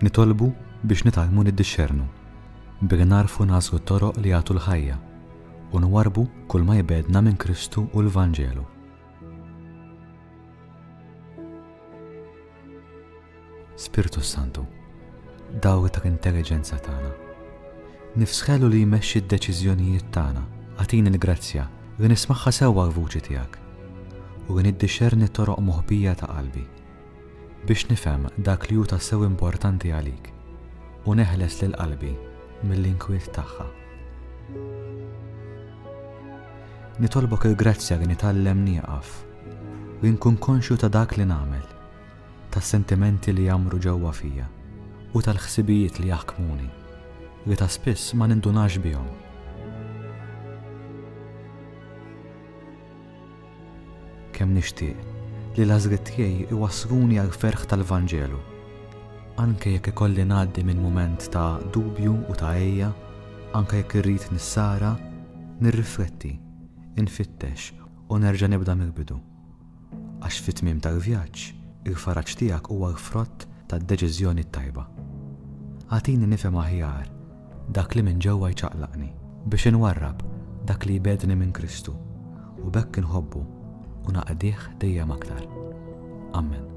nitolbu biex nitalmu niddixxernu, billi narfu nażlu t-toroq li jagħtu l-ħajja u nwarbu kull ma jbedna minn Kristu u l-Vanġelu. Spiritu Santu, dawri ta' intelligenza tagħna, nifsħelu li jmexxi d-deċiżjonijiet tagħna, għatini l-grazzja li nismaħħa sewwa l-vuċi tiegħek u li niddixxerni t-toroq moħbija ta' qalbi biex nifhem dak li hu tassew importanti għalik u neħles lil qalbi mill-inkwiet tagħha. Nitolbok il-grazzja li nitgħallem nieqaf li nkun konxju ta' dak li nagħmel, tas-sentimenti li jamru ġewwa fija u tal-ħsibijiet li jaħkmuni li ta' spiss ma nindunax bihom. Kemm nixtieq li l-għażliet tiegħi iwassluni għal ferħ tal-Vanġelu, anke jekk ikolli ngħaddi minn mument ta' dubju u ta' għejja, anke jekk irrid nissara, nirrifletti, infittex u nerġa' nibda mill-bidu. Għax fit-tmiem tal-vjaġġ il-faraġġ tiegħek huwa l-frott tad-deċiżjoni tajba. Għatini nifhem aħjar dak li minn ġewwa jċaqlaqni biex inwarrab dak li jbedni minn Kristu u bekk inħobbu u naqdih dejjem aktar. Amen.